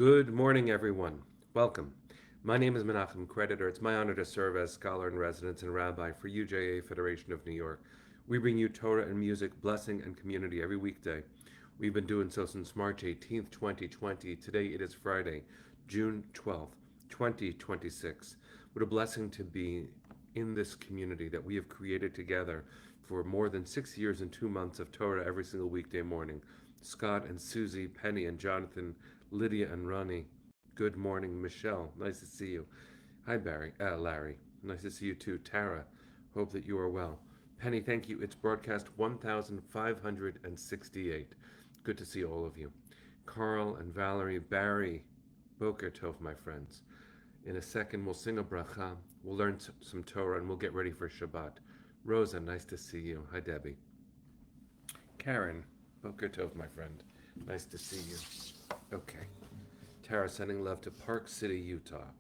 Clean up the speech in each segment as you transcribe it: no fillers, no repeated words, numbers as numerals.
Good morning, everyone. Welcome. My name is Menachem Creditor. It's my honor to serve as scholar in residence and rabbi for UJA Federation of New York. We bring you Torah and music, blessing, and community every weekday. We've been doing so since March 18th, 2020. Today it is Friday, June 12th, 2026. What a blessing to be in this community that we have created together for more than 6 years and 2 months of Torah every single weekday morning. Scott and Susie, Penny and Jonathan, Lydia and Ronnie. Good morning, Michelle. Nice to see you. Hi, Larry. Nice to see you too. Tara. Hope that you are well. Penny, thank you. It's broadcast 1568. Good to see all of you. Carl and Valerie, Barry, Boker Tov, my friends. In a second, we'll sing a bracha, we'll learn some Torah, and we'll get ready for Shabbat. Rosa, nice to see you. Hi, Debbie. Karen, Boker Tov, my friend. Nice to see you. Okay. Tara sending love to Park City, Utah.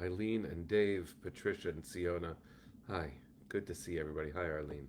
Eileen and Dave, Patricia and Siona. Hi. Good to see everybody. Hi, Arlene.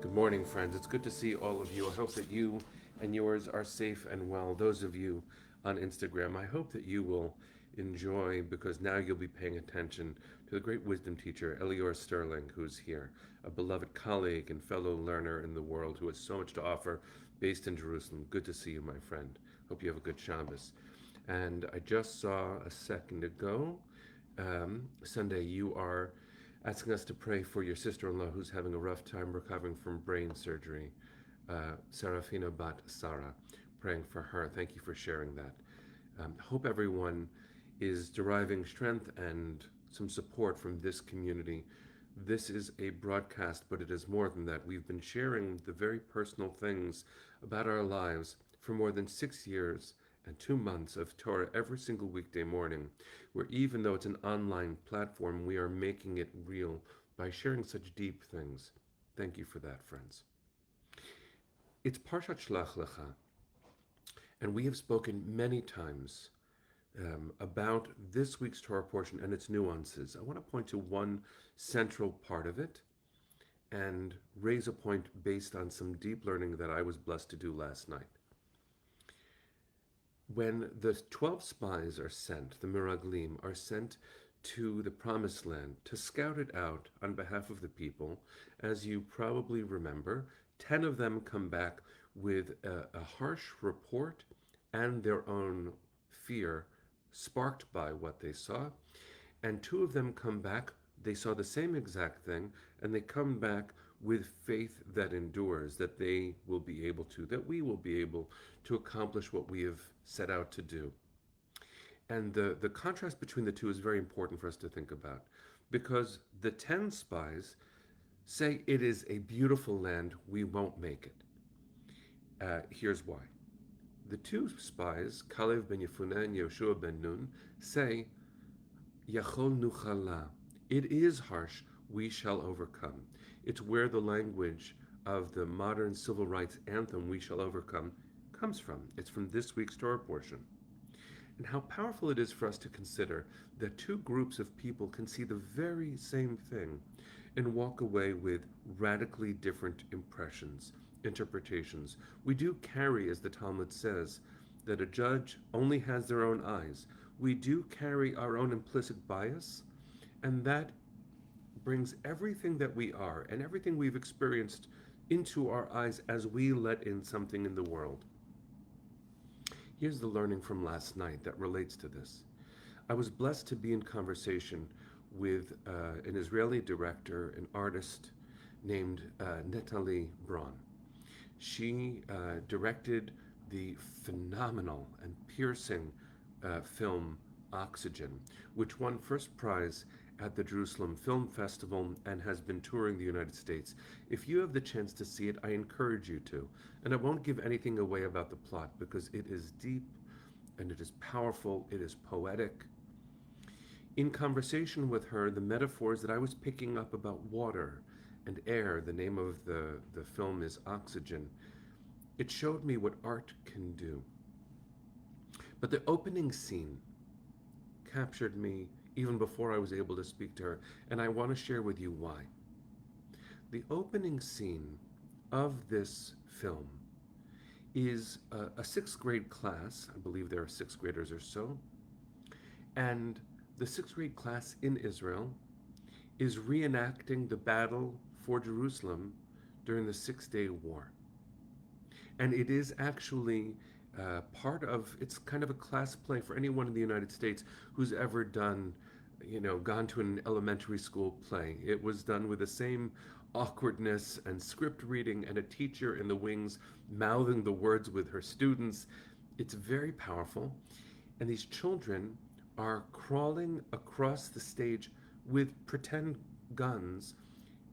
Good morning, friends. It's good to see all of you. I hope that you and yours are safe and well. Those of you on Instagram, I hope that you will enjoy, because now you'll be paying attention to the great wisdom teacher, Elior Sterling, who's here, a beloved colleague and fellow learner in the world who has so much to offer, based in Jerusalem. Good to see you, my friend. Hope you have a good Shabbos. And I just saw a second ago, Sunday, you are asking us to pray for your sister-in-law who's having a rough time recovering from brain surgery, Serafina Bat Sara. Praying for her. Thank you for sharing that. Hope everyone is deriving strength and some support from this community. This is a broadcast, but it is more than that. We've been sharing the very personal things about our lives for more than 6 years and 2 months of Torah every single weekday morning, where even though it's an online platform, we are making it real by sharing such deep things. Thank you for that, friends. It's Parshat Shlach Lecha, and we have spoken many times about this week's Torah portion and its nuances. I want to point to one central part of it and raise a point based on some deep learning that I was blessed to do last night. When the 12 spies are sent, the Miraglim are sent to the Promised Land to scout it out on behalf of the people, as you probably remember, 10 of them come back with a harsh report and their own fear sparked by what they saw, and 2 of them come back, they saw the same exact thing, and they come back with faith that endures, that they will be able to, that we will be able to accomplish what we have set out to do. And the contrast between the two is very important for us to think about, because the 10 spies say it is a beautiful land, we won't make it. Here's why. the two spies, Kalev ben Yefuneh and Yoshua ben Nun, say, Yachol nuchala. It is harsh, we shall overcome. It's where the language of the modern civil rights anthem, We Shall Overcome, comes from. It's from this week's Torah portion. And how powerful it is for us to consider that two groups of people can see the very same thing and walk away with radically different impressions, interpretations. We do carry, as the Talmud says, that a judge only has their own eyes. We do carry our own implicit bias, and that brings everything that we are and everything we've experienced into our eyes as we let in something in the world. Here's the learning from last night that relates to this. I was blessed to be in conversation with an Israeli director, an artist named Natalie Braun. She directed the phenomenal and piercing film Oxygen, which won first prize at the Jerusalem Film Festival and has been touring the United States. If you have the chance to see it, I encourage you to. And I won't give anything away about the plot because it is deep and it is powerful, it is poetic. In conversation with her, the metaphors that I was picking up about water and air, the name of the film is Oxygen, it showed me what art can do. But the opening scene captured me even before I was able to speak to her, and I want to share with you why. The opening scene of this film is a sixth grade class. I believe there are sixth graders or so. And the sixth grade class in Israel is reenacting the battle for Jerusalem during the 6-day war. And it is actually it's kind of a class play for anyone in the United States who's ever gone to an elementary school play. It was done with the same awkwardness and script reading and a teacher in the wings mouthing the words with her students. It's very powerful. And these children are crawling across the stage with pretend guns,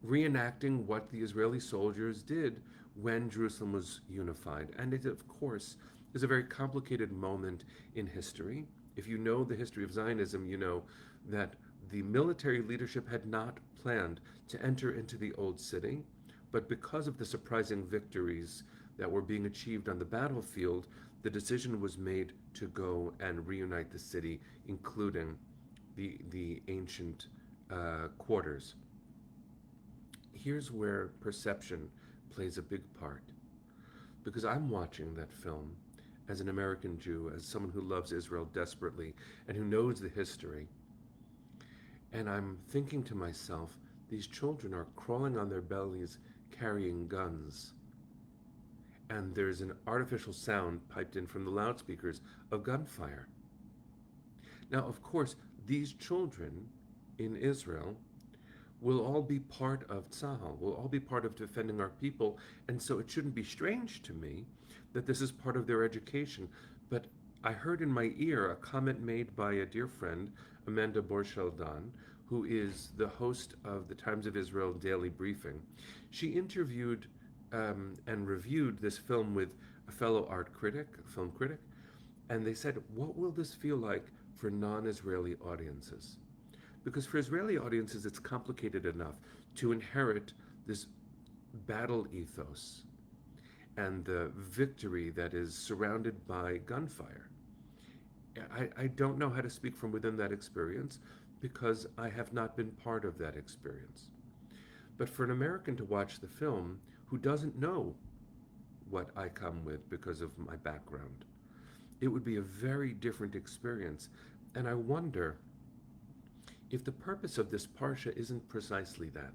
reenacting what the Israeli soldiers did when Jerusalem was unified. And it, of course, is a very complicated moment in history. If you know the history of Zionism, you know that the military leadership had not planned to enter into the old city, but because of the surprising victories that were being achieved on the battlefield, the decision was made to go and reunite the city, including the ancient quarters. Here's where perception plays a big part, because I'm watching that film as an American Jew, as someone who loves Israel desperately and who knows the history. And I'm thinking to myself, these children are crawling on their bellies carrying guns. And there's an artificial sound piped in from the loudspeakers of gunfire. Now, of course, these children in Israel will all be part of Tzahal, will all be part of defending our people, and so it shouldn't be strange to me that this is part of their education. But I heard in my ear a comment made by a dear friend, Amanda Borsheldan, who is the host of the Times of Israel Daily Briefing. She interviewed and reviewed this film with a fellow film critic, and they said, what will this feel like for non-Israeli audiences? Because for Israeli audiences, it's complicated enough to inherit this battle ethos and the victory that is surrounded by gunfire. I don't know how to speak from within that experience because I have not been part of that experience. But for an American to watch the film who doesn't know what I come with because of my background, it would be a very different experience. And I wonder if the purpose of this Parsha isn't precisely that.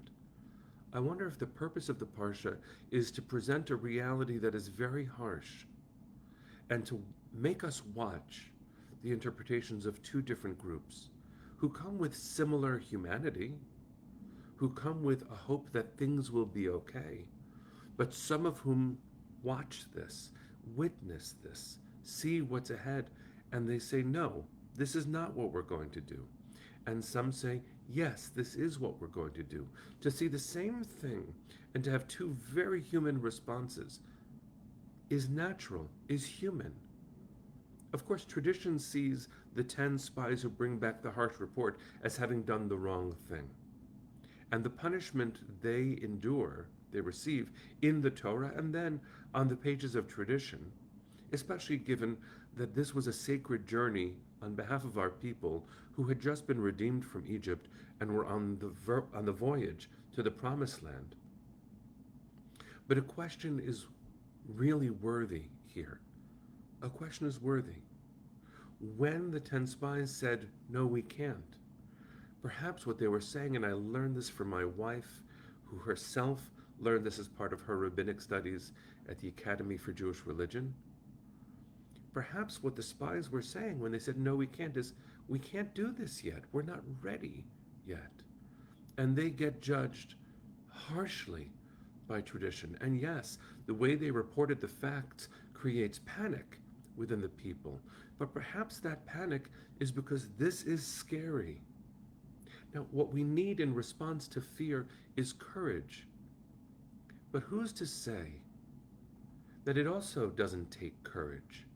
I wonder if the purpose of the Parsha is to present a reality that is very harsh and to make us watch the interpretations of two different groups who come with similar humanity, who come with a hope that things will be okay, but some of whom watch this, witness this, see what's ahead, and they say, no, this is not what we're going to do. And some say, yes, this is what we're going to do. To see the same thing and to have two very human responses is natural, is human. Of course, tradition sees the 10 spies who bring back the harsh report as having done the wrong thing. And the punishment they endure, they receive in the Torah and then on the pages of tradition, especially given that this was a sacred journey on behalf of our people who had just been redeemed from Egypt and were on the voyage to the Promised Land. But a question is really worthy here. A question is worthy. When the 10 spies said, "No, we can't," perhaps what they were saying, and I learned this from my wife, who herself learned this as part of her rabbinic studies at the Academy for Jewish Religion. Perhaps what the spies were saying when they said, "No, we can't," is, we can't do this yet. We're not ready yet. And they get judged harshly by tradition. And yes, the way they reported the facts creates panic within the people. But perhaps that panic is because this is scary. Now, what we need in response to fear is courage. But who's to say that it also doesn't take courage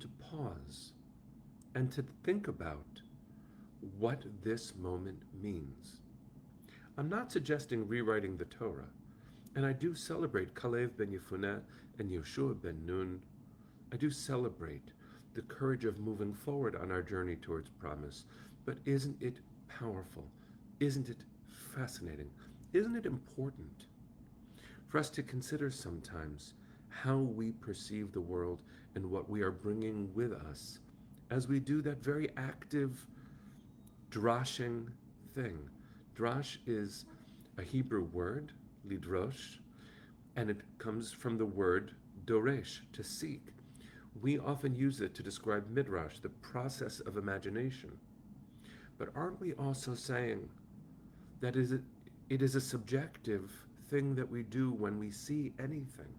to pause and to think about what this moment means? I'm not suggesting rewriting the Torah, and I do celebrate Kalev ben Yefuneh and Yoshua ben Nun. I do celebrate the courage of moving forward on our journey towards promise. But isn't it powerful? Isn't it fascinating? Isn't it important for us to consider sometimes how we perceive the world and what we are bringing with us as we do that very active drashing thing? Drash is a Hebrew word, lidrosh, and it comes from the word doresh, to seek. We often use it to describe midrash, the process of imagination. But aren't we also saying that it is a subjective thing that we do when we see anything?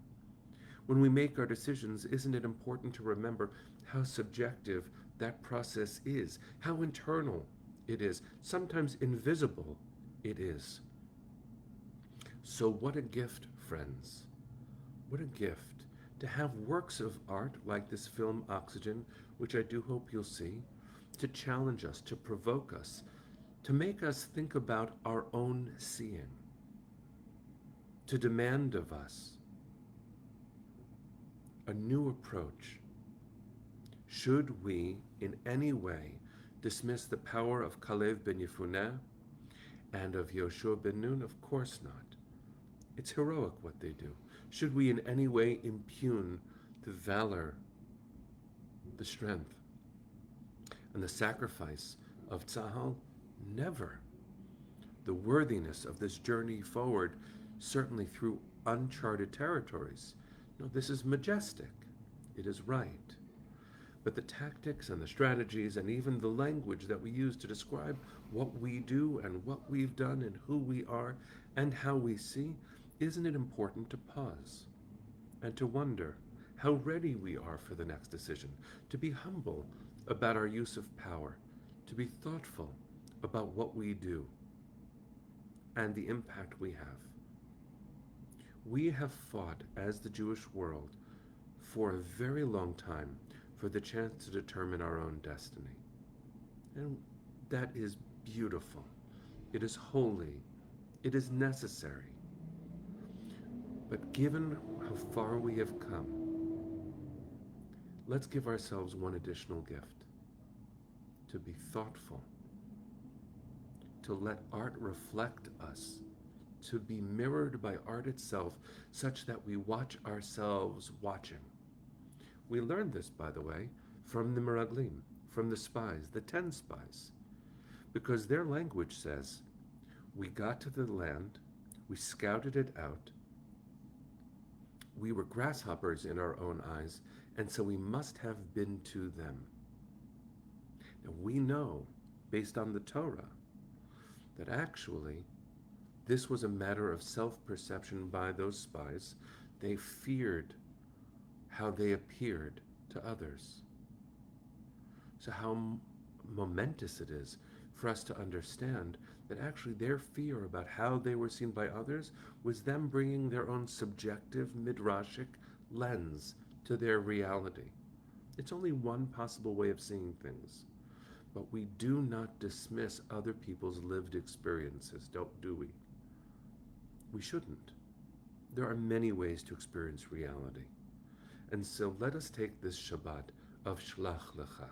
When we make our decisions, isn't it important to remember how subjective that process is, how internal it is, sometimes invisible it is? So what a gift, friends. What a gift to have works of art like this film Oxygen, which I do hope you'll see, to challenge us, to provoke us, to make us think about our own seeing, to demand of us a new approach. Should we in any way dismiss the power of Kalev ben Yefuneh and of Yoshua ben Nun? Of course not. It's heroic what they do. Should we in any way impugn the valor, the strength, and the sacrifice of Tzahal? Never. The worthiness of this journey forward, certainly through uncharted territories. No, this is majestic. It is right. But the tactics and the strategies and even the language that we use to describe what we do and what we've done and who we are and how we see, isn't it important to pause and to wonder how ready we are for the next decision, to be humble about our use of power, to be thoughtful about what we do and the impact we have? We have fought as the Jewish world for a very long time for the chance to determine our own destiny. And that is beautiful. It is holy. It is necessary. But given how far we have come, let's give ourselves one additional gift: to be thoughtful, to let art reflect us, to be mirrored by art itself, such that we watch ourselves watching. We learned this, by the way, from the Meraglim, from the spies, the 10 spies, because their language says, we got to the land, we scouted it out, we were grasshoppers in our own eyes, and so we must have been to them. Now we know, based on the Torah, that actually this was a matter of self-perception by those spies. They feared how they appeared to others. So how momentous it is for us to understand that actually their fear about how they were seen by others was them bringing their own subjective midrashic lens to their reality. It's only one possible way of seeing things. But we do not dismiss other people's lived experiences, do we? We shouldn't. There are many ways to experience reality. And so let us take this Shabbat of Shlach Lecha.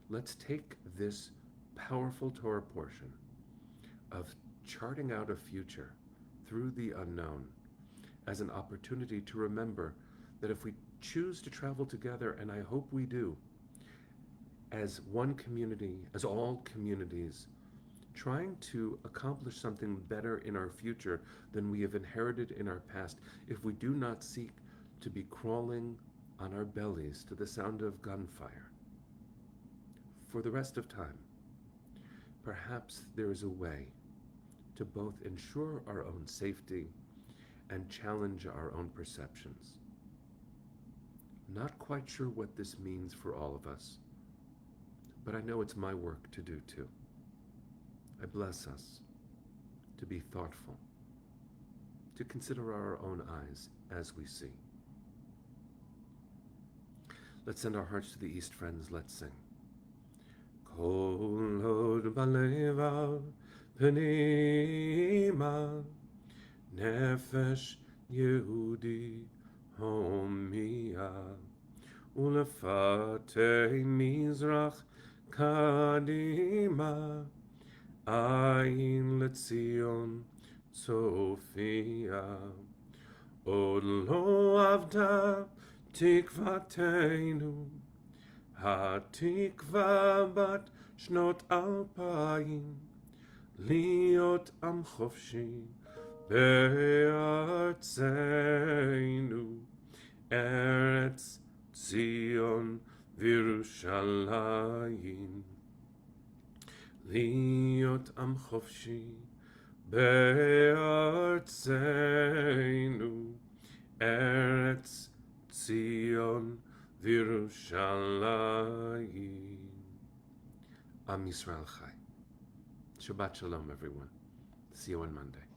Let's take this powerful Torah portion of charting out a future through the unknown as an opportunity to remember that if we choose to travel together, and I hope we do, as one community, as all communities, trying to accomplish something better in our future than we have inherited in our past, if we do not seek to be crawling on our bellies to the sound of gunfire for the rest of time, perhaps there is a way to both ensure our own safety and challenge our own perceptions. Not quite sure what this means for all of us, but I know it's my work to do too. I bless us to be thoughtful, to consider our own eyes as we see. Let's send our hearts to the east, friends. Let's sing. Kol hod balevav pnima nefesh Yehudi homia ulefatei mizrach kadima ayin letzion Sophia od lo avda tikvateinu התקווה בת שנות 2000 להיות עם חופשי בארצנו ארץ ציון וירושלים להיות עם חופשי בארצנו ארץ ציון Virushalayim. Am Yisrael Chai. Shabbat Shalom, everyone. See you on Monday.